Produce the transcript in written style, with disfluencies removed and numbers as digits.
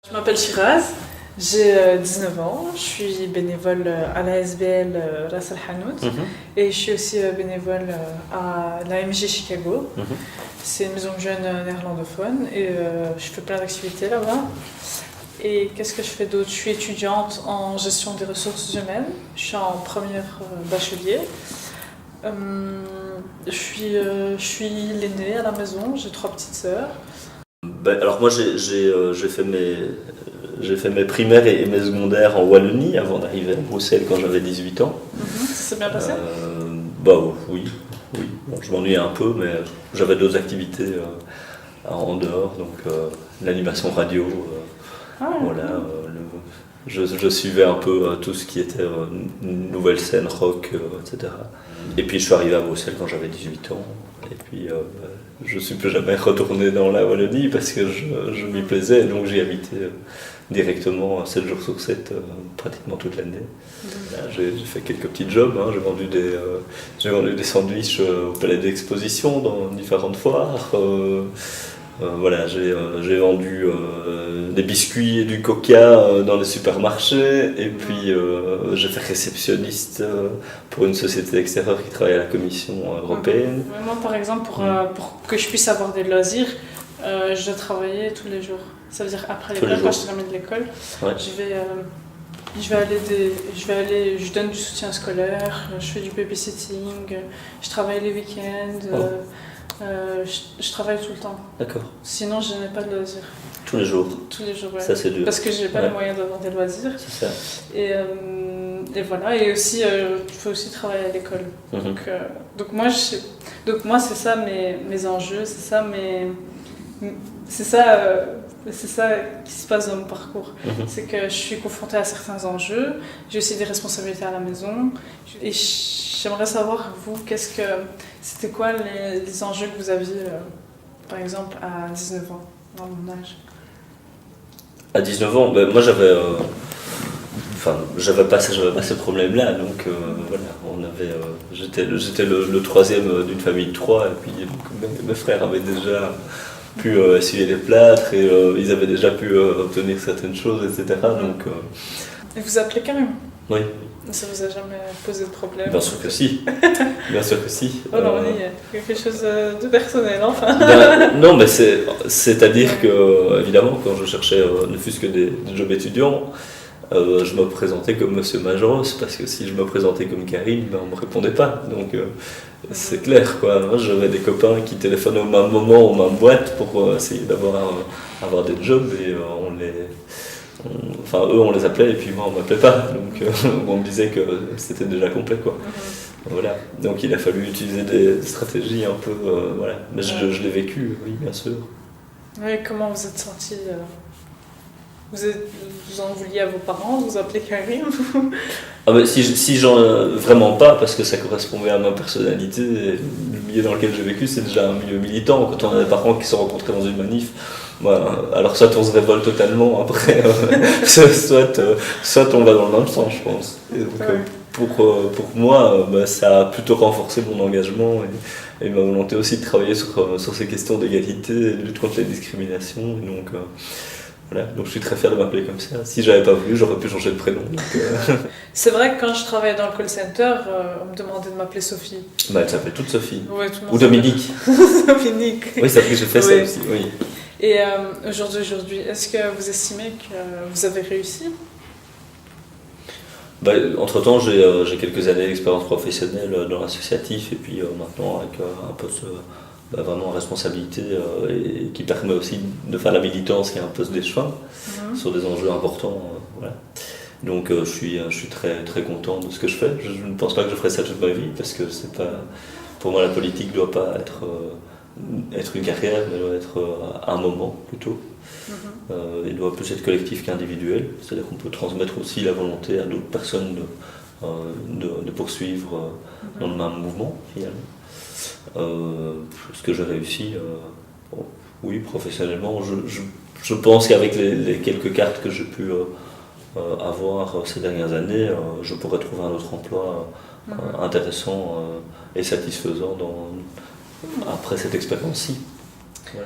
Je m'appelle Shiraz, j'ai 19 ans, je suis bénévole à la SBL Ras Al Hanout et je suis aussi bénévole à la MG Chicago. C'est une maison de jeunes néerlandophone et je fais plein d'activités là-bas. Et qu'est-ce que je fais d'autre? Je suis étudiante en gestion des ressources humaines, je suis en première bachelier. Je suis l'aînée à la maison, j'ai 3 petites sœurs. Alors moi j'ai fait mes primaires et mes secondaires en Wallonie avant d'arriver à Bruxelles quand j'avais 18 ans. Ça s'est bien passé? Oui. Bon, je m'ennuyais un peu, mais j'avais d'autres activités en dehors, donc l'animation radio, voilà. Je suivais un peu tout ce qui était nouvelle scène, rock, etc. Et puis je suis arrivé à Bruxelles quand j'avais 18 ans. Et puis je ne suis plus jamais retourné dans la Wallonie parce que je m'y plaisais, donc j'y habitais directement 7 jours sur 7, pratiquement toute l'année. J'ai fait quelques petits jobs, hein. J'ai vendu des sandwichs au palais d'exposition dans différentes foires. Voilà, j'ai vendu des biscuits et du coca dans les supermarchés, et puis j'ai fait réceptionniste pour une société extérieure qui travaille à la Commission européenne. Moi, par exemple, pour que je puisse avoir des loisirs, je dois travailler tous les jours. Ça veut dire après l'école, quand je termine de l'école, je donne du soutien scolaire, je fais du babysitting, je travaille les week-ends. Je travaille tout le temps. D'accord. Sinon, je n'ai pas de loisirs. Tous les jours? Tous les jours, ouais. Ça, c'est dur. Parce que je n'ai pas les moyens d'avoir des loisirs. C'est ça. Et voilà. Et aussi, je fais aussi travailler à l'école. Donc moi, c'est ça mes enjeux, c'est ça qui se passe dans mon parcours. C'est que je suis confrontée à certains enjeux, j'ai aussi des responsabilités à la maison. Et j'aimerais savoir, vous, c'était quoi les enjeux que vous aviez, par exemple, à 19 ans, dans mon âge? À 19 ans, moi j'avais pas ce problème-là, donc voilà, j'étais le troisième d'une famille de 3, et puis mes frères avaient déjà pu essuyer les plâtres, et ils avaient déjà pu obtenir certaines choses, etc. Donc, Et vous appelez Karim? Oui. Ça vous a jamais posé de problème? Bien sûr que si. Bien sûr que si. Oh non, il y a quelque chose de personnel, enfin. Non, mais c'est-à-dire que, évidemment, quand je cherchais ne fût-ce que des jobs étudiants, je me présentais comme Monsieur Majoros, parce que si je me présentais comme Karim, on ne me répondait pas. Donc c'est clair, quoi. J'avais des copains qui téléphonaient au même moment, aux mêmes boîtes, pour essayer avoir des jobs, et eux on les appelait, et puis moi on m'appelait pas, donc on me disait que c'était déjà complet, quoi. Voilà. Donc il a fallu utiliser des stratégies un peu, voilà. Mais je l'ai vécu, oui, bien sûr. Oui, comment vous êtes senti vous en vouliez à vos parents, vous appelez Karim? Si vraiment pas, parce que ça correspondait à ma personnalité, et le milieu dans lequel j'ai vécu, c'est déjà un milieu militant. Quand on a des parents qui se rencontrés dans une manif, alors soit on se révolte totalement, après, soit on va dans le même sens, je pense. Et donc, pour moi, ça a plutôt renforcé mon engagement et ma volonté aussi de travailler sur ces questions d'égalité et de lutte contre les discriminations. Et donc, voilà, donc je suis très fier de m'appeler comme ça. Si j'avais pas voulu, j'aurais pu changer de prénom. C'est vrai que quand je travaillais dans le call center, on me demandait de m'appeler Sophie. Elle s'appelle toute Sophie. Ouais, tout le monde. Ou Dominique. Dominique. Oui, ça fait que j'ai fait ça aussi, oui. Et aujourd'hui, est-ce que vous estimez que vous avez réussi? Entre-temps, j'ai quelques années d'expérience professionnelle dans l'associatif, et puis maintenant avec un poste vraiment en responsabilité, et qui permet aussi de faire la militance, qui est un poste d'échevin sur des enjeux importants. Voilà. Donc je suis très, très content de ce que je fais. Je ne pense pas que je ferai ça toute ma vie, parce que pour moi la politique ne doit pas être une carrière, mais doit être un moment plutôt. Il doit plus être collectif qu'individuel, c'est-à-dire qu'on peut transmettre aussi la volonté à d'autres personnes de poursuivre dans le même mouvement, finalement. Ce que j'ai réussi, oui, professionnellement, je pense qu'avec les quelques cartes que j'ai pu avoir ces dernières années, je pourrais trouver un autre emploi intéressant et satisfaisant après cette expérience-ci. Ouais.